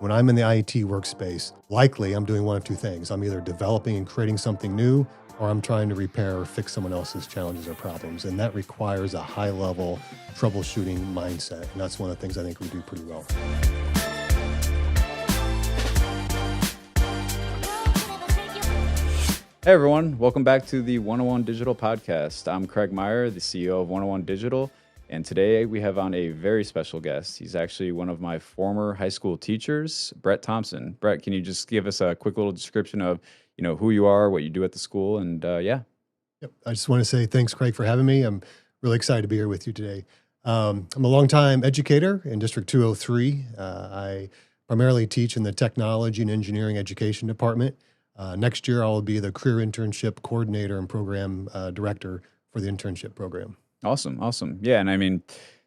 when I'm in the IT workspace, likely I'm doing one of two things. I'm either developing and creating something new, or I'm trying to repair or fix someone else's challenges or problems. And that requires a high level troubleshooting mindset. And that's one of the things I think we do pretty well. Hey everyone, welcome back to the 101 Digital Podcast. I'm Craig Meyer, the CEO of 101 Digital, and today we have on a very special guest. He's actually one of my former high school teachers, Brett Thompson. Brett, can you just give us a quick little description of, who you are, what you do at the school, and yeah. Yep. I just want to say thanks, Craig, for having me. I'm really excited to be here with you today. I'm a longtime educator in District 203. I primarily teach in the Technology and Engineering Education Department. Next year, I'll be the Career Internship Coordinator and Program Director for the internship program. Awesome. Yeah, and I mean,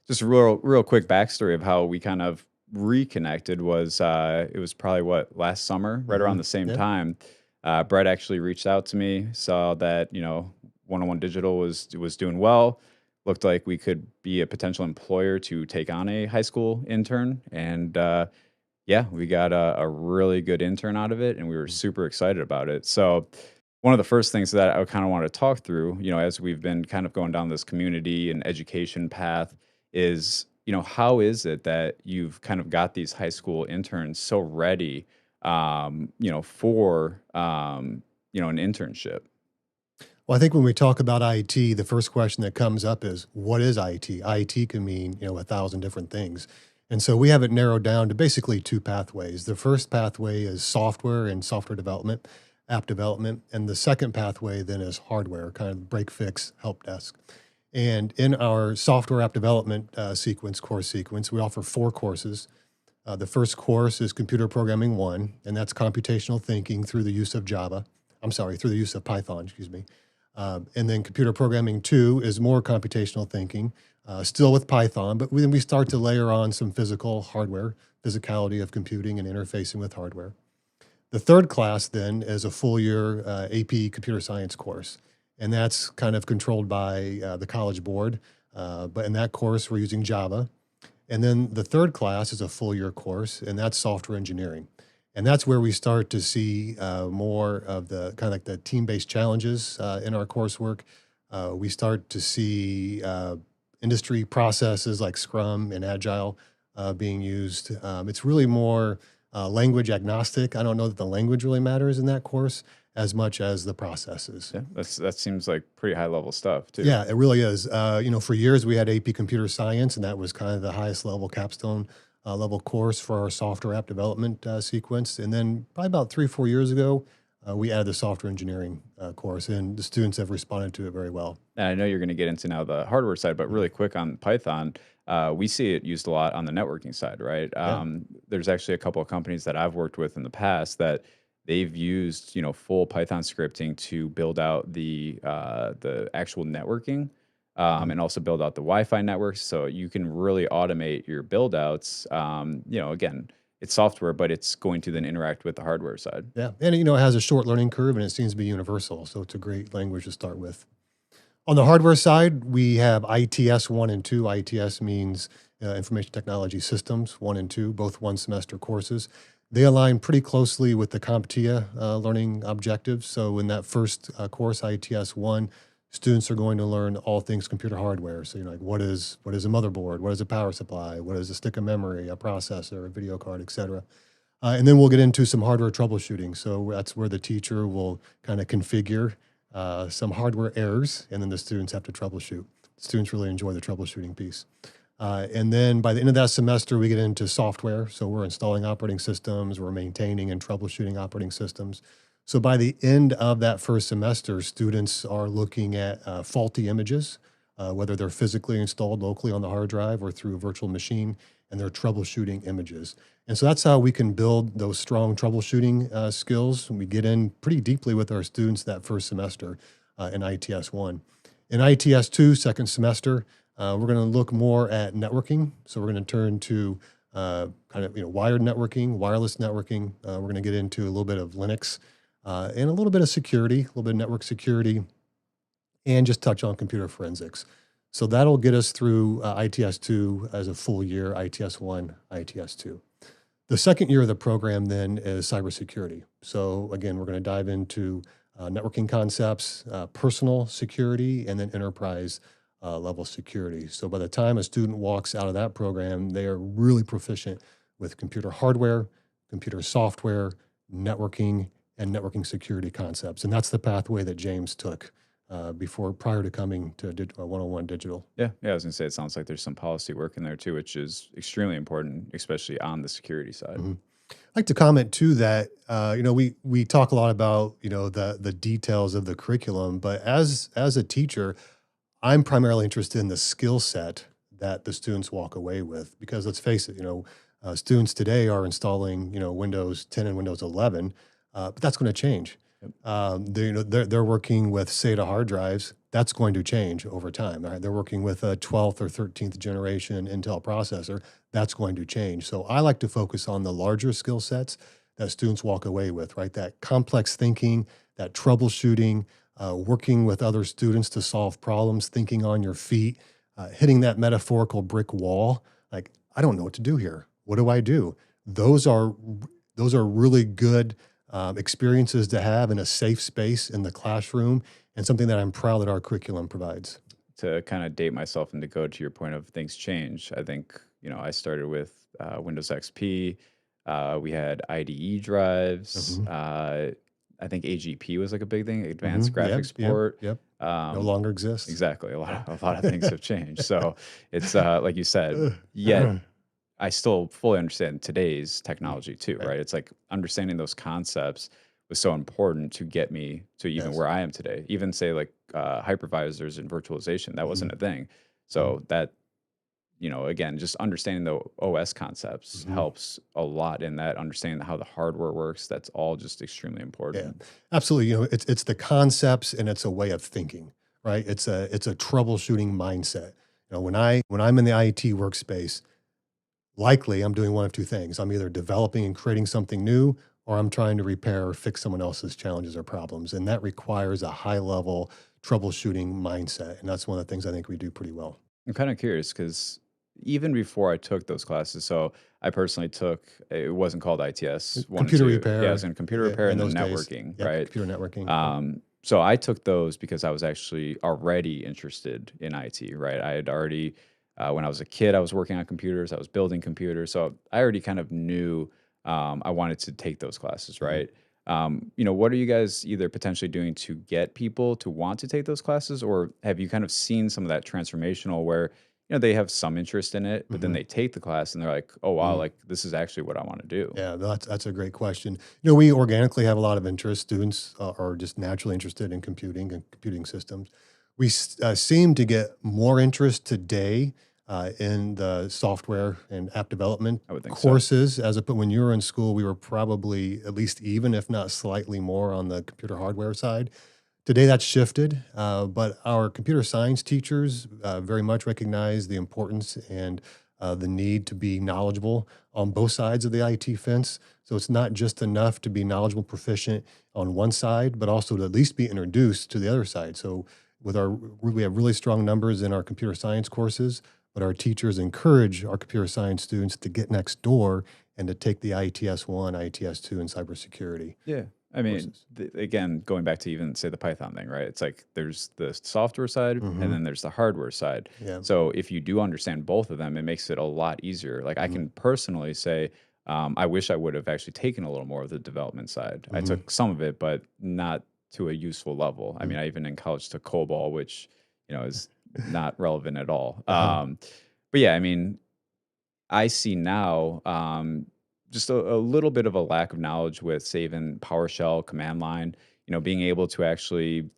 just a real quick backstory of how we kind of reconnected was it was probably last summer, right around the same time. Brett actually reached out to me, saw that 101 Digital was doing well, looked like we could be a potential employer to take on a high school intern, and yeah, we got a really good intern out of it, and we were super excited about it. So one of the first things that I kind of want to talk through, as we've been kind of going down this community and education path is, how is it that you've kind of got these high school interns so ready, for, an internship? Well, I think when we talk about IT, the first question that comes up is, what is IT? IT can mean, 1,000 different things. And so we have it narrowed down to basically two pathways. The first pathway is software and software development, app development. And the second pathway then is hardware, kind of break, fix, help desk. And in our software app development course sequence, we offer 4 courses. The first course is Computer Programming 1, and that's computational thinking through the use of through the use of Python, and then Computer Programming 2 is more computational thinking, still with Python, but then we start to layer on some physicality of computing and interfacing with hardware. The third class then is a full year AP computer science course, and that's kind of controlled by the College Board, but in that course we're using Java. And then the third class is a full year course, and that's software engineering. And that's where we start to see more of the kind of like the team-based challenges in our coursework. We start to see industry processes like Scrum and Agile being used. It's really more language agnostic. I don't know that the language really matters in that course as much as the processes. Yeah, that seems like pretty high level stuff too. Yeah, it really is. For years we had AP Computer Science, and that was kind of the highest level capstone level course for our software app development sequence. And then probably about 3-4 years ago, we added the software engineering course, and the students have responded to it very well. And I know you're going to get into now the hardware side, but really quick on Python, we see it used a lot on the networking side, right? Yeah. There's actually a couple of companies that I've worked with in the past that they've used, full Python scripting to build out the actual networking. And also build out the Wi-Fi networks, so you can really automate your build outs. Again, it's software, but it's going to then interact with the hardware side. Yeah, and it has a short learning curve, and it seems to be universal, so it's a great language to start with. On the hardware side, we have ITS 1 and 2. ITS means Information Technology Systems 1 and 2, both 1 semester courses. They align pretty closely with the CompTIA learning objectives. So in that first course, ITS 1, students are going to learn all things computer hardware. So, like what is a motherboard? What is a power supply? What is a stick of memory, a processor, a video card, et cetera. And then we'll get into some hardware troubleshooting. So that's where the teacher will kind of configure some hardware errors, and then the students have to troubleshoot. Students really enjoy the troubleshooting piece. And then by the end of that semester, we get into software. So we're installing operating systems, we're maintaining and troubleshooting operating systems. So by the end of that first semester, students are looking at faulty images, whether they're physically installed locally on the hard drive or through a virtual machine, and they're troubleshooting images. And so that's how we can build those strong troubleshooting skills. We get in pretty deeply with our students that first semester in ITS 1. In ITS 2, second semester, we're going to look more at networking. So we're going to turn to wired networking, wireless networking. We're going to get into a little bit of Linux, and a little bit of security, a little bit of network security, and just touch on computer forensics. So that'll get us through ITS 2 as a full year, ITS 1, ITS 2. The second year of the program then is cybersecurity. So again, we're going to dive into networking concepts, personal security, and then enterprise level security. So by the time a student walks out of that program, they are really proficient with computer hardware, computer software, networking, and networking security concepts. And that's the pathway that James took prior to coming to 101 Digital. Yeah, yeah. I was gonna say it sounds like there's some policy work in there too, which is extremely important, especially on the security side. Mhm. I'd like to comment too that we talk a lot about the details of the curriculum, but as a teacher, I'm primarily interested in the skill set that the students walk away with because let's face it, students today are installing Windows 10 and Windows 11, but that's going to change. Yep. They're working with SATA hard drives. That's going to change over time. Right? They're working with a 12th or 13th generation Intel processor. That's going to change. So I like to focus on the larger skill sets that students walk away with, right? That complex thinking, that troubleshooting, working with other students to solve problems, thinking on your feet, hitting that metaphorical brick wall. Like, I don't know what to do here. What do I do? Those are really good experiences to have in a safe space in the classroom, and something that I'm proud that our curriculum provides. To kind of date myself and to go to your point of things change, I think, I started with Windows XP. We had IDE drives. Mhm. I think AGP was like a big thing, advanced Yep, graphics yep, port. yep. No Um, longer exists. exactly. A lot of things have changed. So it's like you said, yet I still fully understand today's technology too, Right. right? It's like understanding those concepts was so important to get me to even Yes. where I am today. Even say like hypervisors and virtualization, that Mhm. wasn't a thing. Mhm. So that, again, just understanding the OS concepts Mhm. helps a lot in that understanding how the hardware works. That's all just extremely Yeah, important. absolutely. It's the concepts and it's a way of thinking, right? It's a troubleshooting mindset. When I'm in the IT workspace, likely I'm doing one of two things. I'm either developing and creating something new, or I'm trying to repair or fix someone else's challenges or problems, and that requires a high level troubleshooting mindset. And that's one of the things I think we do pretty well. I'm kind of curious because even before I took those classes, so I personally took it wasn't called ITS one and Computer two. Yeah, it was repair, in computer repair in and then those days. networking, Yep, right? computer networking. Yep. So I took those because I was actually already interested in IT, right? I had already, when I was a kid, I was working on computers, I was building computers, so I already kind of knew I wanted to take those classes, Mhm. right? What are you guys either potentially doing to get people to want to take those classes, or have you kind of seen some of that transformational where they have some interest in it, but then Mhm. they take the class and they're like, oh wow, Mm. like this is actually what I want to do. Yeah, that's a great question. We organically have a lot of interest. Students are just naturally interested in computing and computing systems. We seem to get more interest today in the software and app development I would think so. courses. When you were in school, we were probably at least even, if not slightly more, on the computer hardware side. Today, that's shifted, but our computer science teachers very much recognize the importance and the need to be knowledgeable on both sides of the IT fence. So it's not just enough to be knowledgeable, proficient on one side, but also to at least be introduced to the other side. So we have really strong numbers in our computer science courses, but our teachers encourage our computer science students to get next door and to take the ITS 1, ITS 2, and cybersecurity Yeah. I mean, courses. again, going back to even say the Python thing, right? It's like there's the software side and Hmm. then there's the hardware side. Yeah. So if you do understand both of them, it makes it a lot easier. Like I Hmm. can personally say, I wish I would have actually taken a little more of the development side. I Hmm. took some of it, but not to a useful level. I mean, I even in college took COBOL, which is not relevant at all. Uh-huh. But yeah, I mean, I see now just a little bit of a lack of knowledge with, say, even PowerShell, command line, being able to actually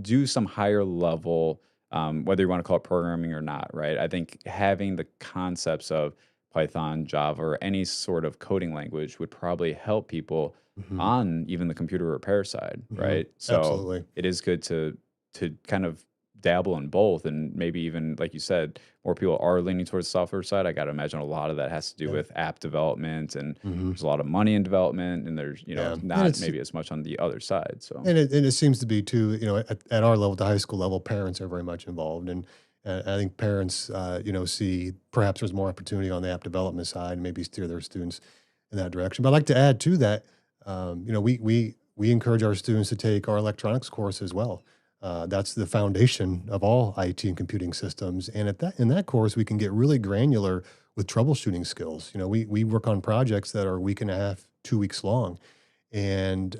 do some higher level, whether you want to call it programming or not, right? I think having the concepts of Python, Java, or any sort of coding language would probably help people Mhm, on even the computer repair side, mhm. right? So Absolutely. it is good to kind of dabble in both, and maybe even like you said, more people are leaning towards the software side. I got to imagine a lot of that has to do Yeah. with app development, and Mhm. there's a lot of money in development, and there's Yeah, and not maybe as much on the other side. So it seems to be too, at our level, the high school level, parents are very much involved, and And I think parents, see perhaps there's more opportunity on the app development side and maybe steer their students in that direction. But I'd like to add to that, we encourage our students to take our electronics course as well. That's the foundation of all IT and computing systems. And in that course, we can get really granular with troubleshooting skills. We work on projects that are a week and a half, 2 weeks long, and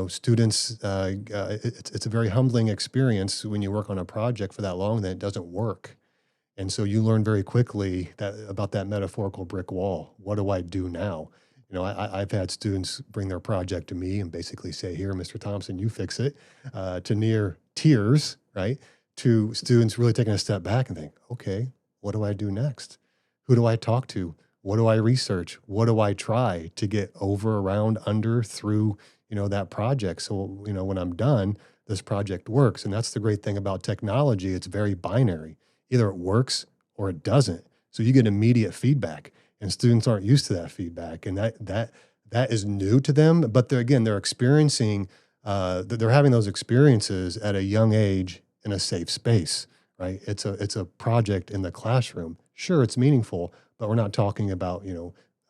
students. It's a very humbling experience when you work on a project for that long that it doesn't work, and so you learn very quickly that about that metaphorical brick wall. What do I do now? I've had students bring their project to me and basically say, "Here, Mr. Thompson, you fix it," to near tears, right? To students really taking a step back and think, "Okay, what do I do next? Who do I talk to? What do I research? What do I try to get over, around, under, through, that project? So, when I'm done, this project works." And that's the great thing about technology. It's very binary. Either it works or it doesn't. So you get immediate feedback, and students aren't used to that feedback, and that is new to them. But they're experiencing, they're having those experiences at a young age in a safe space, right? It's a project in the classroom. Sure, it's meaningful, but we're not talking about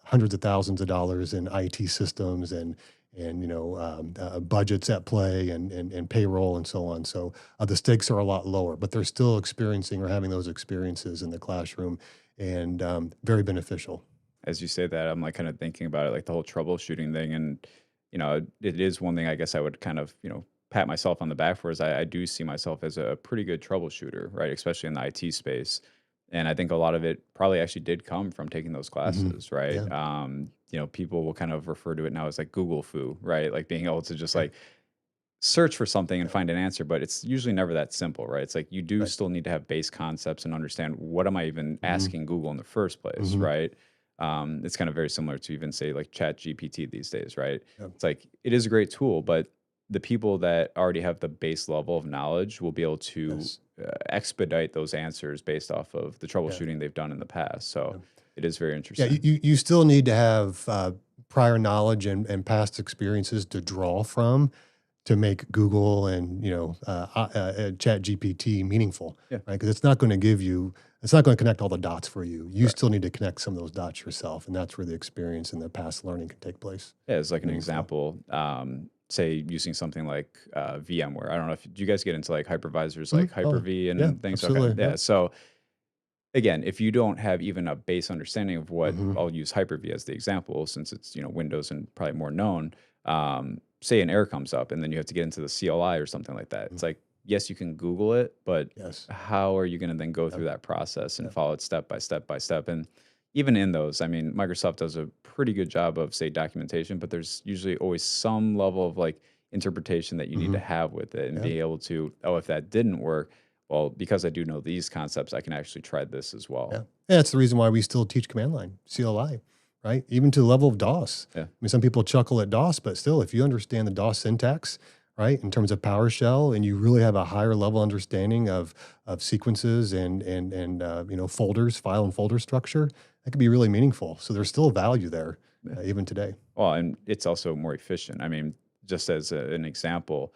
hundreds of thousands of dollars in IT systems and budgets at play and payroll and so on. So the stakes are a lot lower, but they're still experiencing or having those experiences in the classroom, and very beneficial. As you say that, I'm like kind of thinking about it, like the whole troubleshooting thing. And, it is one thing I guess I would kind of, pat myself on the back for is I do see myself as a pretty good troubleshooter, right? Especially in the IT space. And I think a lot of it probably actually did come from taking those Hmm. classes, right? Yeah, People will kind of refer to it now as like Google foo, right? Like being able to just yeah, like search for something and yeah. find an answer, but it's usually never that simple, right? It's like you do Right. still need to have base concepts and understand what am I even Hmm. asking Google in the first place, Hmm. right? It's kind of very similar to even say like Chat GPT these days, right? Yeah. It's like it is a great tool, but the people that already have the base level of knowledge will be able to Yes. expedite those answers based off of the Yeah. troubleshooting they've done in the past. So Yeah. it is very Yeah, you, interesting. you you still need to have prior knowledge and past experiences to draw from to make Google and Chat GPT meaningful, Yeah. right? Because it's not going to connect all the dots for you. You Correct. still need to connect some of those dots yourself, and that's where the experience and the past learning can take place. Yeah, as like an Meaningful. example, say using something like VMware. I don't know if do you guys get into like hypervisors Mhm. like Oh, Hyper-V yeah, and things? Okay, absolutely. yeah. Yep. So again, if you don't have even a base understanding of what Hmm. I'll use Hyper-V as the example, since it's Windows and probably more known. Say an error comes up, and then you have to get into the CLI or something like that. It's like yes, you can Google it, but Yes. how are you going to then go Yep. through that process and Yep. follow it step by step by step? And even in those, I mean, Microsoft does a pretty good job of say documentation, but there's usually always some level of like interpretation that you need Hmm. to have with it and Yeah. be able to, oh, if that didn't work, well, because I do know these concepts, I can actually try this as Yeah. well. Yeah, that's the reason why we still teach command line, CLI, right? Even to the level of DOS. Yeah. I mean, some people chuckle at DOS, but still, if you understand the DOS syntax, right, in terms of PowerShell, and you really have a higher level understanding of sequences and folders, file and folder structure, that could be really meaningful. So there's still value there, Yeah. even today. Well, and it's also more efficient. I mean, just as an example,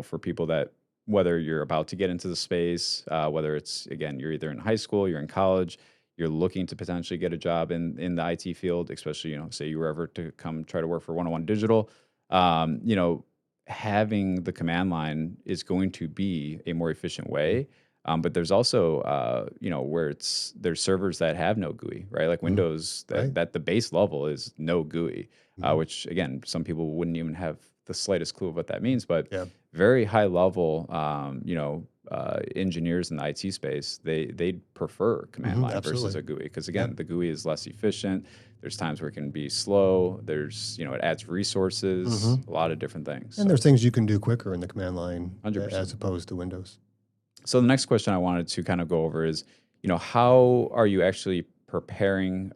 for people that whether you're about to get into the space, whether it's again you're either in high school, you're in college, you're looking to potentially get a job in the IT field, especially say you were ever to come try to work for 101 Digital, um, you know, having the command line is going to be a more efficient way. But there's also, where there's servers that have no GUI, right? Like Hmm. Windows, Right. that the base level is no GUI, Hmm. which again, some people wouldn't even have the slightest clue of what that means. But Yeah. very high level, engineers in the IT space, they prefer command Hmm. line versus Absolutely. a GUI because Yeah. again, the GUI is less efficient. There's times where it can be slow. There's, it adds Hmm. resources, a lot of different things. And So, there's things you can do quicker in the command line 100%. as opposed to Windows. So the next question I wanted to kind of go over is, how are you actually preparing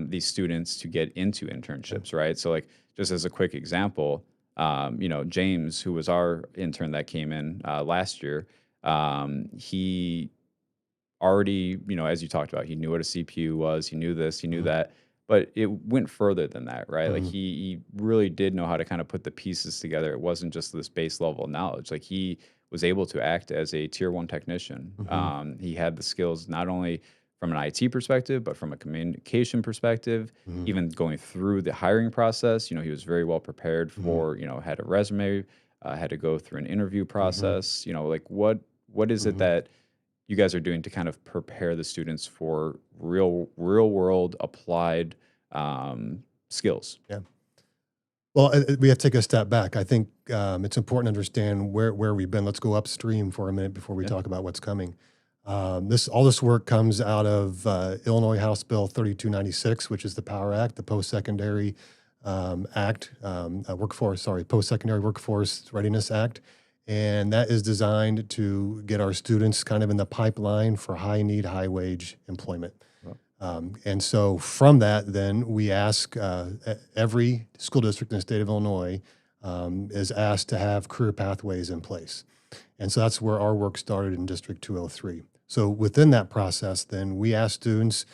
these students to get into Yeah. internships, right? So like just as a quick example, James, who was our intern that came in last year, he already, as you talked about, he knew what a CPU was, he knew this, he knew Mhm. that, but it went further than that, right? Like Mhm. he really did know how to kind of put the pieces together. It wasn't just this base level knowledge. Like he was able to act as a tier one technician. Hmm. He had the skills not only from an IT perspective, but from a communication perspective, Hmm. even going through the hiring process. He was very well prepared Hmm. for, had a resume, had to go through an interview Hmm. process. Like what is it Hmm. that you guys are doing to kind of prepare the students for real world applied skills? Yeah. Well, we have to take a step back. I think it's important to understand where we've been. Let's go upstream for a minute before we Yeah. talk about what's coming. All this work comes out of Illinois House Bill 3296, which is the Power Act, the Post-Secondary Act, Post-Secondary Workforce Readiness Act, and that is designed to get our students kind of in the pipeline for high need, high wage employment. Well, And so from that, then we ask every school district in the state of Illinois is asked to have career pathways in place. And so that's where our work started in District 203. So within that process, then we ask students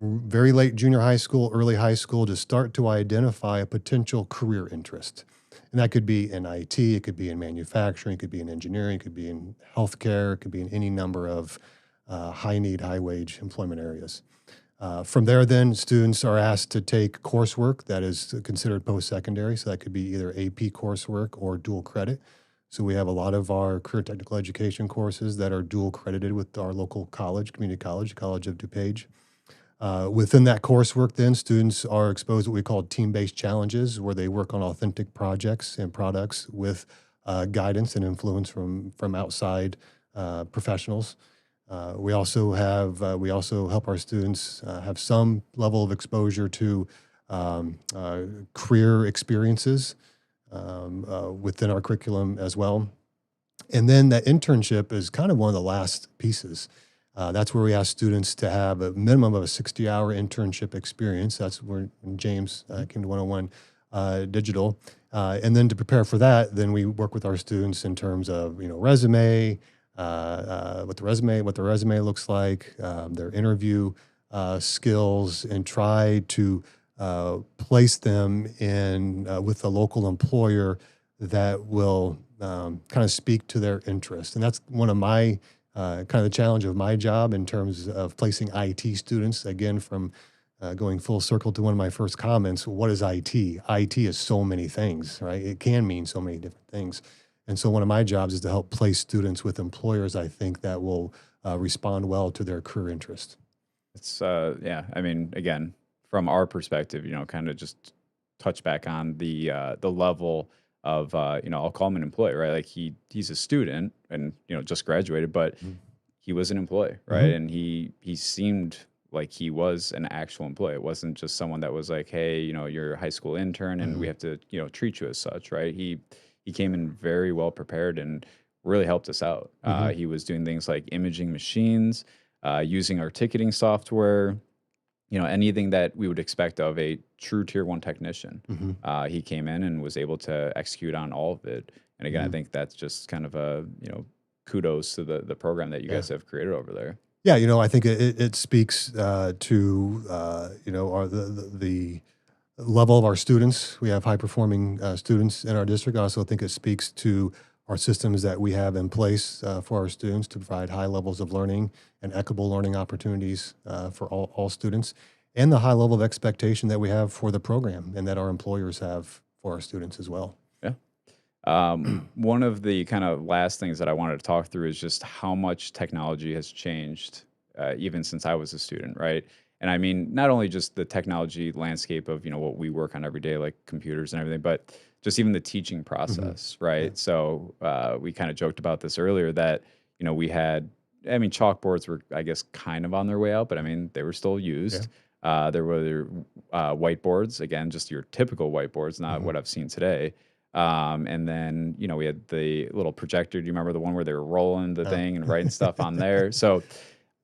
very late junior high school, early high school to start to identify a potential career interest. And that could be in IT, it could be in manufacturing, it could be in engineering, it could be in healthcare, it could be in any number of high need, high wage employment areas. From there, then students are asked to take coursework that is considered post secondary. So that could be either AP coursework or dual credit. So we have a lot of our career technical education courses that are dual credited with our local college, community college, College of DuPage. Within that coursework, then students are exposed to what we call team-based challenges, where they work on authentic projects and products with guidance and influence from outside professionals. We also help our students have some level of exposure to career experiences within our curriculum as well. And then that internship is kind of one of the last pieces. That's where we ask students to have a minimum of a 60-hour internship experience. That's where James came to 101 Digital. And then to prepare for that, then we work with our students in terms of, resume, what the resume looks like, their interview skills, and try to place them in with a local employer that will kind of speak to their interest. And that's one of my kind of the challenge of my job in terms of placing IT students. Again, from going full circle to one of my first comments, what is IT? IT is so many things, right? It can mean so many different things. And so one of my jobs is to help place students with employers, I think, that will respond well to their career interest. It's yeah. I mean, again, from our perspective, kind of just touch back on the level of I'll call him an employee, right? Like he's a student and just graduated, but Mhm. he was an employee, right? Mhm. And he seemed like he was an actual employee. It wasn't just someone that was like, hey, you're a high school intern and we Mhm. have to treat you as such, right? He came in very well prepared and really helped us out. Mhm. He was doing things like imaging machines, using our ticketing software, anything that we would expect of a true tier one technician. Mhm. He came in and was able to execute on all of it. And again, I Mhm. think that's just kind of a, kudos to the program that you Yeah. guys have created over there. Yeah, I think it speaks to the level of our students. We have high performing students in our district. I also think it speaks to our systems that we have in place for our students to provide high levels of learning and equitable learning opportunities for all students, and the high level of expectation that we have for the program and that our employers have for our students as well. Yeah. One of the kind of last things that I wanted to talk through is just how much technology has changed, even since I was a student, right? And I mean, not only just the technology landscape of what we work on every day, like computers and everything, but just even the teaching Hmm. process, Yeah. right? So we kind of joked about this earlier that we had, I mean, chalkboards were, I guess, kind of on their way out, but I mean, they were still Yeah. used. There were whiteboards, again, just your typical whiteboards, not Hmm. what I've seen today. And then, we had the little projector. Do you remember the one where they were rolling the Oh. thing and writing stuff on there? So Yeah.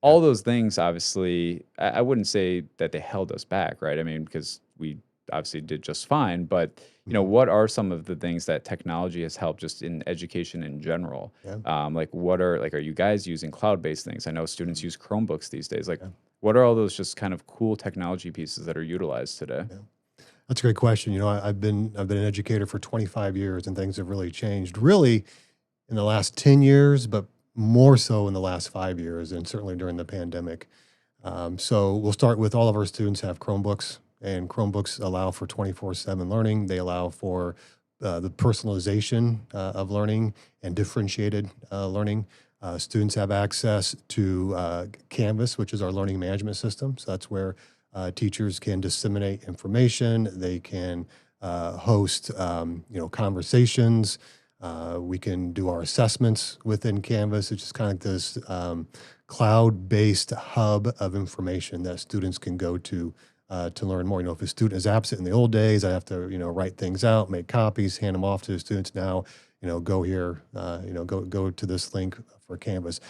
all those things, obviously, I wouldn't say that they held us back, right? I mean, because we obviously did just fine, but Hmm. what are some of the things that technology has helped just in education in general? Yeah. Like are you guys using cloud-based things? I know students Mhm. use Chromebooks these days. Like, Yeah. what are all those just kind of cool technology pieces that are utilized today? Yeah. That's a great question. I've been an educator for 25 years, and things have really changed. Really, in the last 10 years, but more so in the last 5 years, and certainly during the pandemic. So we'll start with all of our students have Chromebooks, and Chromebooks allow for 24/7 learning. They allow for the personalization of learning and differentiated learning. Students have access to Canvas, which is our learning management system. So that's where teachers can disseminate information. They can host, conversations. We can do our assessments within Canvas. It's just kind of like this cloud-based hub of information that students can go to learn more. If a student is absent in the old days, I have to, write things out, make copies, hand them off to the students. Now, go here, go to this link for Canvas.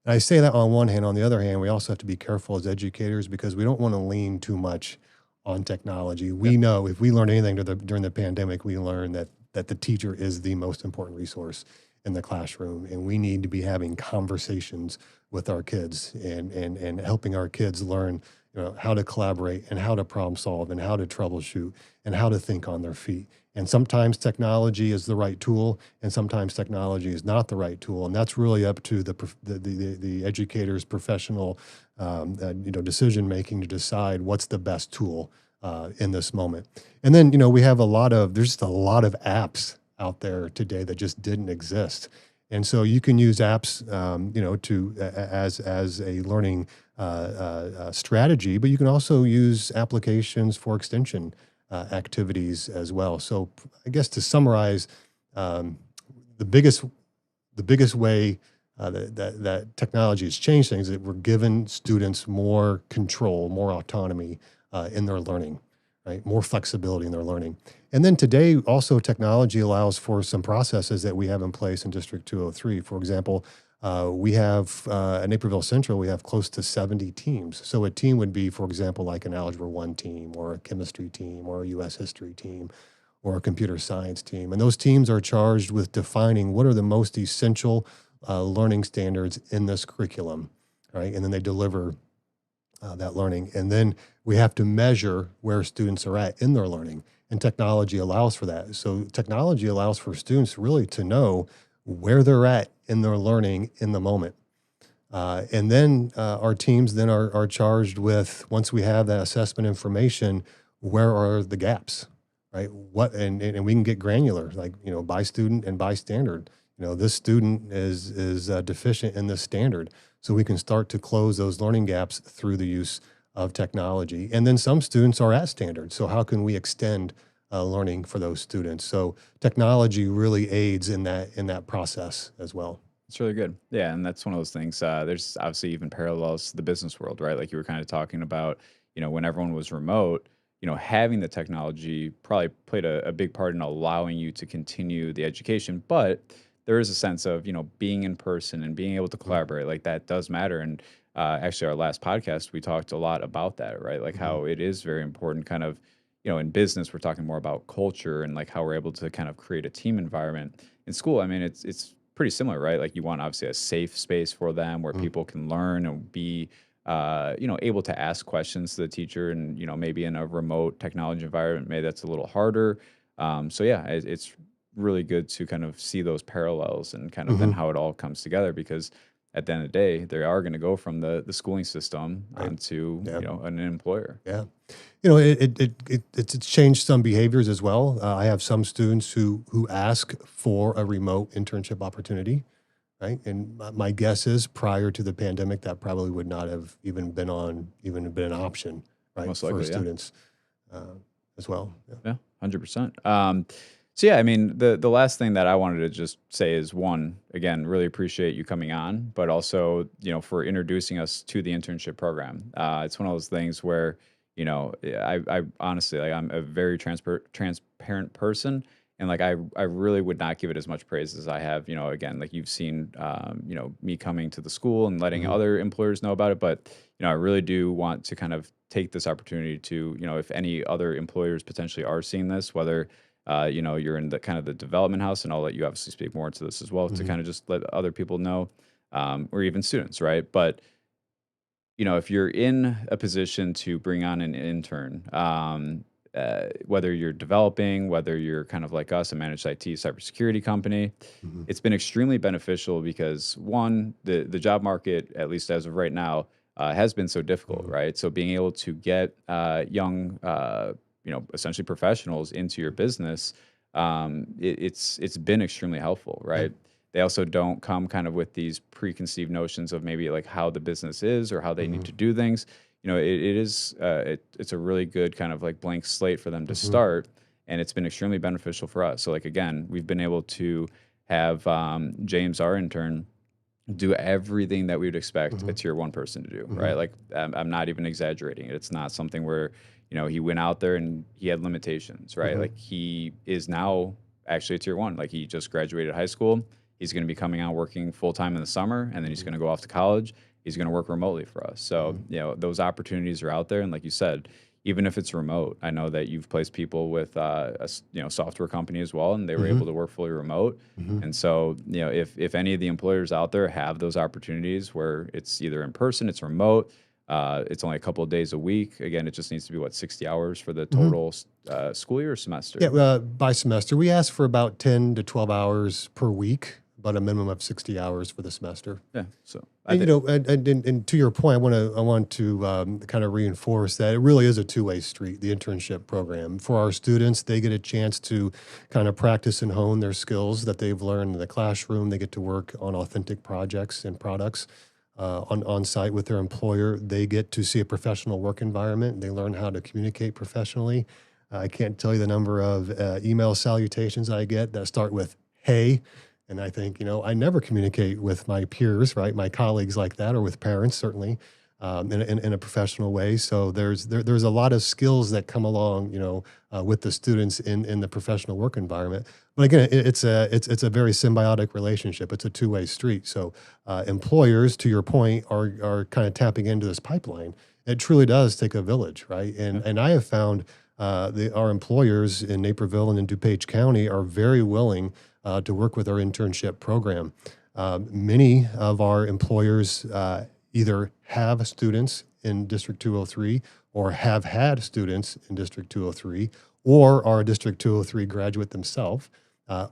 And I say that on one hand. On the other hand, we also have to be careful as educators because we don't want to lean too much on technology. Yeah. We know if we learned anything during the pandemic, we learned that the teacher is the most important resource in the classroom, and we need to be having conversations with our kids and helping our kids learn how to collaborate and how to problem solve and how to troubleshoot and how to think on their feet. And sometimes technology is the right tool, and sometimes technology is not the right tool, and that's really up to the educator's professional, decision making to decide what's the best tool in this moment. And then we have there's just a lot of apps out there today that just didn't exist. And so you can use apps, as a learning strategy, but you can also use applications for extension activities as well. So I guess to summarize, the biggest way that technology has changed things is that we're giving students more control, more autonomy in their learning, right? More flexibility in their learning. And then today, also technology allows for some processes that we have in place in District 203. For example, we have at Naperville Central, we have close to 70 teams. So a team would be, for example, like an Algebra 1 team or a chemistry team or a U.S. history team or a computer science team. And those teams are charged with defining what are the most essential learning standards in this curriculum, right? And then they deliver that learning. And then we have to measure where students are at in their learning. And technology allows for that. So technology allows for students really to know where they're at in their learning in the moment. And then our teams then are charged with, once we have that assessment information, where are the gaps, right? And we can get granular, like, by student and by standard. This student is deficient in this standard. So we can start to close those learning gaps through the use of technology. And then some students are at standard. So how can we extend learning for those students? So technology really aids in that process as well. It's really good. Yeah, and that's one of those things. There's obviously even parallels to the business world, right? Like you were kind of talking about, when everyone was remote, having the technology probably played a big part in allowing you to continue the education. But there is a sense of, being in person and being able to collaborate, like that does matter. And actually, our last podcast, we talked a lot about that, right? Like how it is very important, kind of, in business, we're talking more about culture and like how we're able to kind of create a team environment. In school, I mean, it's pretty similar, right? Like you want obviously a safe space for them where people can learn and be, able to ask questions to the teacher. And maybe in a remote technology environment, maybe that's a little harder. So yeah, it's really good to kind of see those parallels and kind of then how it all comes together, because at the end of the day, they are going to go from the schooling system Right. onto Yeah. an employer. Yeah. It's changed some behaviors as well. I have some students who ask for a remote internship opportunity, right? And my guess is prior to the pandemic, that probably would not have even been an option, right, Most for likely, yeah. students as well. Yeah. Yeah, 100%. So yeah, I mean, the last thing that I wanted to just say is, one, again, really appreciate you coming on, but also, for introducing us to the internship program. It's one of those things where, I honestly, like, I'm a very transparent person, and like I really would not give it as much praise as I have. Again, like you've seen, me coming to the school and letting Mhm. other employers know about it, but I really do want to kind of take this opportunity to, if any other employers potentially are seeing this, whether you're in the kind of the development house, and I'll let you obviously speak more into this as well, to Mhm. kind of just let other people know, or even students, right? But if you're in a position to bring on an intern, whether you're developing, whether you're kind of like us, a managed IT cybersecurity company, Hmm. it's been extremely beneficial because one, the job market, at least as of right now, has been so difficult, Hmm. right? So being able to get young, essentially professionals into your business, it's been extremely helpful, Yeah. right? They also don't come kind of with these preconceived notions of maybe like how the business is or how they need Hmm. to do things. It's a really good kind of like blank slate for them to Hmm. start, and it's been extremely beneficial for us. So like again, we've been able to have James, our intern, do everything that we would expect a Hmm. tier one person to do, Hmm. right? Like I'm not even exaggerating it. It's not something where, he went out there and he had limitations, right? Hmm. Like he is now actually a tier one. Like he just graduated high school. He's going to be coming out working full time in the summer, and then he's Hmm. going to go off to college. He's going to work remotely for us. So, Hmm. those opportunities are out there. And like you said, even if it's remote, I know that you've placed people with software company as well, and they were Hmm. able to work fully remote. Hmm. And so, if any of the employers out there have those opportunities where it's either in person, it's remote, it's only a couple of days a week. Again, it just needs to be 60 hours for the Hmm. total school year or semester. Yeah, by semester, we ask for about 10 to 12 hours per week, but a minimum of 60 hours for the semester. Yeah. So I And think, and to your point, I want to kind of reinforce that it really is a two-way street. The internship program for our students, they get a chance to kind of practice and hone their skills that they've learned in the classroom. They get to work on authentic projects and products on site with their employer. They get to see a professional work environment. They learn how to communicate professionally. I can't tell you the number of email salutations I get that start with "Hey." And I think, I never communicate with my peers, right? My colleagues like that, or with parents, certainly, in a professional way. So there's a lot of skills that come along, with the students in the professional work environment. But again, it's a very symbiotic relationship. It's a two-way street. So employers, to your point, are kind of tapping into this pipeline. It truly does take a village, right? yeah, And I have found our employers in Naperville and in DuPage County are very willing to work with our internship program. Many of our employers either have students in District 203 or have had students in District 203 or are a District 203 graduate themselves,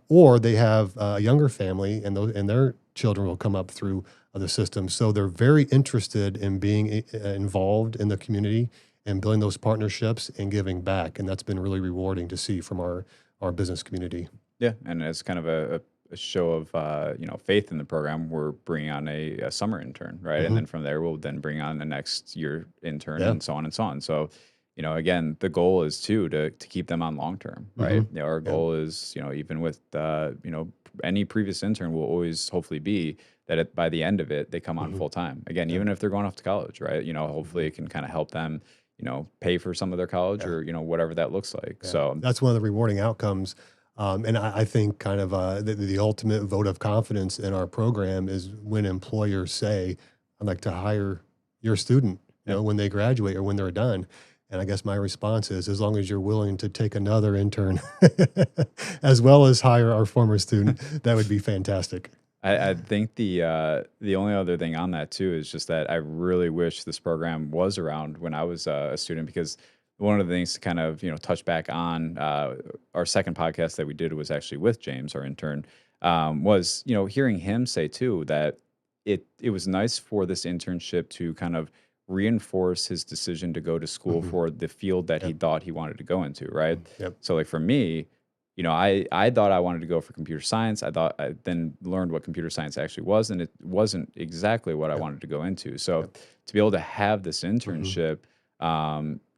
or they have a younger family and their children will come up through the system. So they're very interested in being involved in the community and building those partnerships and giving back. And that's been really rewarding to see from our business community. yeah. And as kind of a show of faith in the program, we're bringing on a summer intern, right? And Hmm. then from there, we'll then bring on the next year intern, Yeah. and so on and so on. So, again, the goal is to keep them on long term, right? Hmm. Our Yeah. goal is, even with any previous intern will always hopefully be that by the end of it, they come on Hmm. full time. Again, Yeah. even if they're going off to college, right? Hopefully Hmm. it can kind of help them, pay for some of their college, Yeah. or whatever that looks like. Yeah. So That's one of the rewarding outcomes. And I think kind of the ultimate vote of confidence in our program is when employers say, I'd like to hire your student, yeah. when they graduate or when they're done. And I guess my response is, as long as you're willing to take another intern as well as hire our former student, that would be fantastic. I think the only other thing on that too is just that I really wish this program was around when I was a student, because one of the things to kind of touch back on, our second podcast that we did was actually with James, our intern, was hearing him say too that it was nice for this internship to kind of reinforce his decision to go to school Hmm. for the field that he Yep. thought he wanted to go into, right? Yep. So like for me, I thought I wanted to go for computer science. I then learned what computer science actually was, and it wasn't exactly what I Yep. wanted to go into. So Yep. to be able to have this Hmm. internship,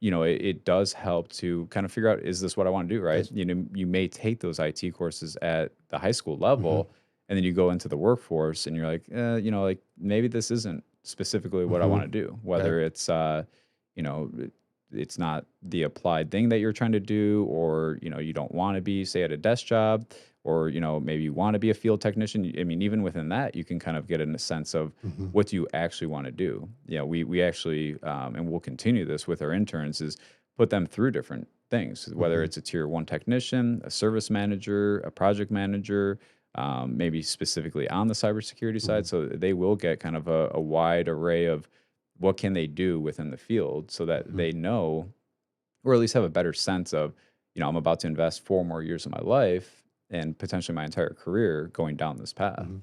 it does help to kind of figure out, is this what I want to do, right? Yes. You may take those IT courses at the high school Hmm. level, and then you go into the workforce, and you're like, like maybe this isn't specifically what I Hmm. want to do. Right. Whether it's you know, it's not the applied thing that you're trying to do, or you don't want to be, say, at a desk job, or maybe you want to be a field technician. I mean, even within that, you can kind of get in a sense of Hmm. what do you actually want to do. We actually, and we'll continue this with our interns, is put them through different things, whether Hmm. it's a tier one technician, a service manager, a project manager, maybe specifically on the cybersecurity Hmm. side. So they will get kind of a wide array of what can they do within the field, so that Hmm. they know or at least have a better sense of, I'm about to invest 4 more years of my life and potentially my entire career going down this path. Mhm.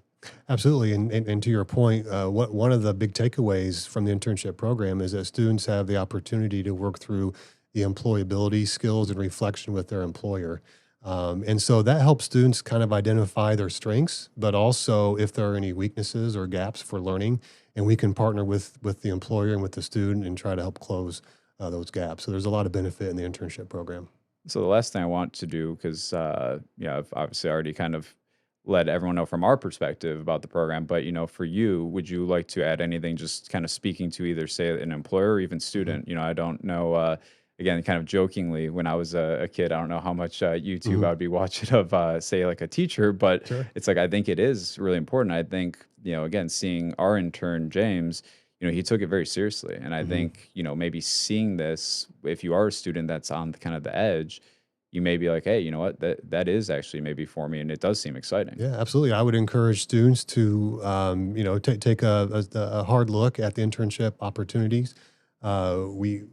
Absolutely. And to your point, one of the big takeaways from the internship program is that students have the opportunity to work through the employability skills and reflection with their employer. And so that helps students kind of identify their strengths, but also if there are any weaknesses or gaps for learning. And we can partner with the employer and with the student and try to help close those gaps. So there's a lot of benefit in the internship program. So the last thing I want to do, because I've obviously already kind of let everyone know from our perspective about the program, but for you, would you like to add anything, just kind of speaking to either say an employer or even Mhm. student? I don't know. Again, kind of jokingly, when I was a kid, I don't know how much YouTube Mhm. I would be watching of, say, like a teacher, but Sure. it's like I think it is really important. I think again, seeing our intern James, he took it very seriously. And I Mhm. think, maybe seeing this, if you are a student that's on the kind of the edge, you may be like, hey, you know what, that is actually maybe for me. And it does seem exciting. Yeah, absolutely. I would encourage students to, take a hard look at the internship opportunities. We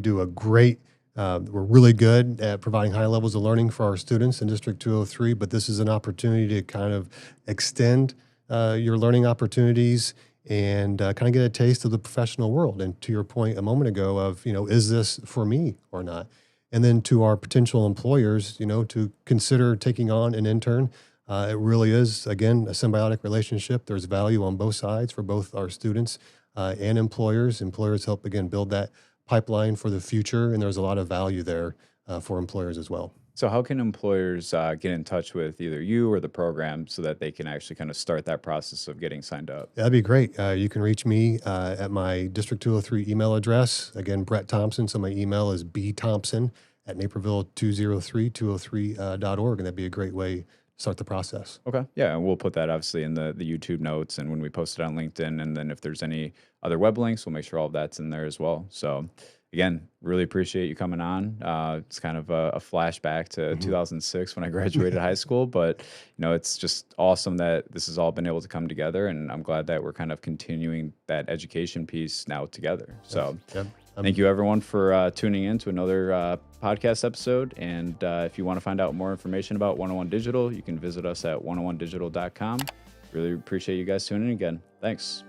do a great. We're really good at providing high levels of learning for our students in District 203, but this is an opportunity to kind of extend your learning opportunities and kind of get a taste of the professional world. And to your point a moment ago of, is this for me or not? And then to our potential employers, to consider taking on an intern. It really is, again, a symbiotic relationship. There's value on both sides for both our students and employers. Employers help, again, build that pipeline for the future, and there's a lot of value there for employers as well. So how can employers get in touch with either you or the program so that they can actually kind of start that process of getting signed up? That'd be great. You can reach me at my District 203 email address. Again, Brett Thompson. So my email is bthompson at naperville203203.org. And that'd be a great way to start the process. Okay. Yeah. And we'll put that obviously in the YouTube notes and when we post it on LinkedIn. And then if there's any other web links, we'll make sure all of that's in there as well. So again, really appreciate you coming on. It's kind of a flashback to Mhm. 2006 when I graduated high school, but it's just awesome that this has all been able to come together. And I'm glad that we're kind of continuing that education piece now together. Yes. So Yep. thank you, everyone, for tuning in to another podcast episode. And if you want to find out more information about 101 Digital, you can visit us at 101digital.com. Really appreciate you guys tuning in again. Thanks.